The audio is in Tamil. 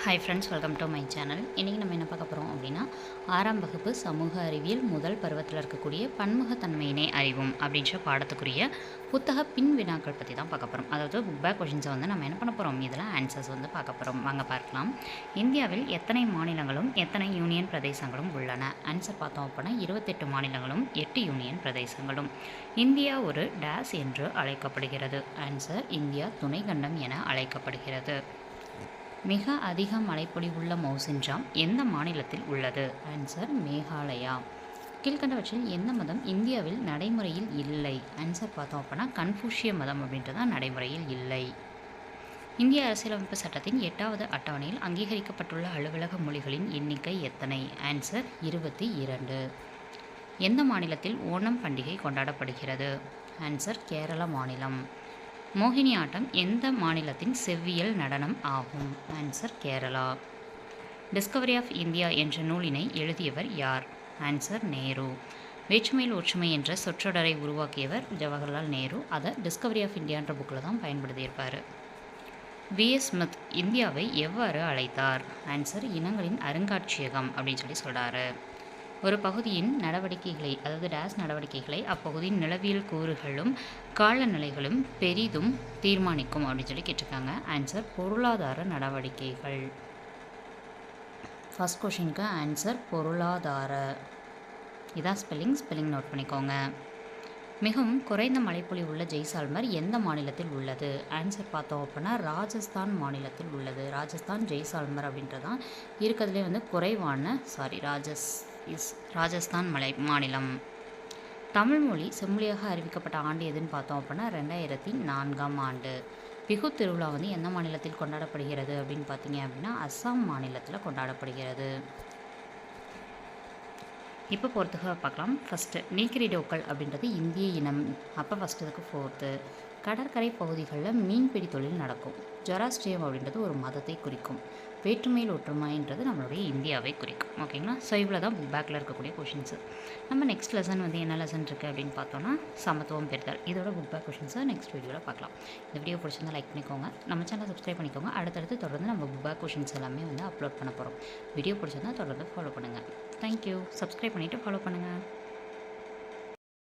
Hi friends, welcome to my channel. இன்றைக்கி நம்ம என்ன பார்க்க போகிறோம் அப்படின்னா, 6ஆம் வகுப்பு சமூக அறிவியல் முதல் பருவத்தில் இருக்கக்கூடிய பன்முகத்தன்மையினை அறிவும் அப்படின்ற பாடத்துக்குரிய புத்தக பின் வினாக்கள் பற்றி தான் பார்க்க போகிறோம். அதாவது புக் பேக் கொஷின்ஸை வந்து நம்ம என்ன பண்ண போகிறோம், இதில் ஆன்சர்ஸ் வந்து பார்க்க போகிறோம். வாங்க பார்க்கலாம். இந்தியாவில் எத்தனை மாநிலங்களும் எத்தனை யூனியன் பிரதேசங்களும் உள்ளன? ஆன்சர் பார்த்தோம் அப்படின்னா 28 மாநிலங்களும் 8 யூனியன் பிரதேசங்களும். இந்தியா ஒரு டேஸ் என்று அழைக்கப்படுகிறது. ஆன்சர் இந்தியா துணைக்கண்டம் என அழைக்கப்படுகிறது. மிக அதிக மழைப்பொழிவுள்ள மௌசின்ராம் எந்த மாநிலத்தில் உள்ளது? ஆன்சர் மேகாலயா. கீழ்கண்டவற்றில் எந்த மதம் இந்தியாவில் நடைமுறையில் இல்லை? ஆன்சர் பார்த்தோம் அப்படின்னா கன்ஃபூஷிய மதம் அப்படின்றதான் நடைமுறையில் இல்லை. இந்திய அரசியலமைப்பு சட்டத்தின் 8வது அட்டவணையில் அங்கீகரிக்கப்பட்டுள்ள அலுவலக மொழிகளின் எண்ணிக்கை எத்தனை? ஆன்சர் 22. எந்த மாநிலத்தில் ஓணம் பண்டிகை கொண்டாடப்படுகிறது? ஆன்சர் கேரள மாநிலம். மோகினி ஆட்டம் எந்த மாநிலத்தின் செவ்வியல் நடனம் ஆகும்? Answer Kerala. Discovery of India என்ற நூலினை எழுதியவர் யார்? ஆன்சர் நேரு. வேற்றுமையில் ஒற்றுமை என்ற சொற்றொடரை உருவாக்கியவர் ஜவஹர்லால் நேரு. அதை டிஸ்கவரி ஆஃப் இந்தியான்ற புக்கில் தான் பயன்படுத்தியிருப்பார். V.S. ஸ்மித் இந்தியாவை எவ்வாறு அழைத்தார்? ஆன்சர் இனங்களின் அருங்காட்சியகம் அப்படின்னு சொல்லி சொல்கிறாரு. ஒரு பகுதியின் நடவடிக்கைகளை, அதாவது டேஸ் நடவடிக்கைகளை அப்பகுதியின் நிலவியல் கூறுகளும் காலநிலைகளும் பெரிதும் தீர்மானிக்கும் அப்படின்னு சொல்லி கேட்டிருக்காங்க. ஆன்சர் பொருளாதார நடவடிக்கைகள். ஃபர்ஸ்ட் கொஷினுக்கு ஆன்சர் பொருளாதார. இதான் ஸ்பெல்லிங் நோட் பண்ணிக்கோங்க. மிகவும் குறைந்த மழைப்பொழிவு உள்ள ஜெய்சால்மர் எந்த மாநிலத்தில் உள்ளது? ஆன்சர் பார்த்தோம் அப்படின்னா ராஜஸ்தான் மாநிலத்தில் உள்ளது. ராஜஸ்தான் ஜெய்சால்மர் அப்படின்றதான் இருக்கிறதுலே வந்து குறைவான ராஜஸ்தான் மாநிலம். தமிழ் மொழி செம்மொழியாக அறிவிக்கப்பட்ட ஆண்டு எதுன்னு பார்த்தோம் அப்படின்னா 2004ஆம் ஆண்டு. பிகு திருவிழா வந்து எந்த மாநிலத்தில் கொண்டாடப்படுகிறது அப்படின்னு பார்த்தீங்க அப்படின்னா அஸ்ஸாம் மாநிலத்தில் கொண்டாடப்படுகிறது. இப்போ பொறுத்துக்க பார்க்கலாம். ஃபஸ்ட்டு நீக்கிரிடோக்கள் அப்படின்றது இந்திய இனம். அப்போ ஃபஸ்ட்டு இதுக்கு 4th. கடற்கரை பகுதிகளில் மீன்பிடி தொழில் நடக்கும். ஜொராஸ்ட்ரியம் அப்படின்றது ஒரு மதத்தை குறிக்கும். வேற்றுமையில் ஒற்றுமைன்றது நம்மளுடைய இந்தியாவை குறிக்கும். ஓகேங்களா? ஸோ இவ்வளோ தான் புக் பேக்கில் இருக்கக்கூடிய கொஷின்ஸு. நம்ம நெக்ஸ்ட் லெசன் வந்து என்ன லெசன் இருக்குது அப்படின்னு பார்த்தோன்னா சமத்துவம் பெறுதல். இதோட புக் பேக் கொஷின்ஸை நெக்ஸ்ட் வீடியோவில் பார்க்கலாம். இந்த வீடியோ பிடிச்சிருந்தால் லைக் பண்ணிக்கோங்க, நம்ம சேனலை சப்ஸ்கிரைப் பண்ணிக்கோங்க. அடுத்தடுத்து தொடர்ந்து நம்ம புக் பேக் கொஷின்ஸ் எல்லாமே வந்து அப்லோட் பண்ண போகிறோம். வீடியோ பிடிச்சிருந்தால் தொடர்ந்து ஃபாலோ பண்ணுங்கள். தேங்க்யூ. சப்ஸ்கிரைப் பண்ணிவிட்டு ஃபாலோ பண்ணுங்கள்.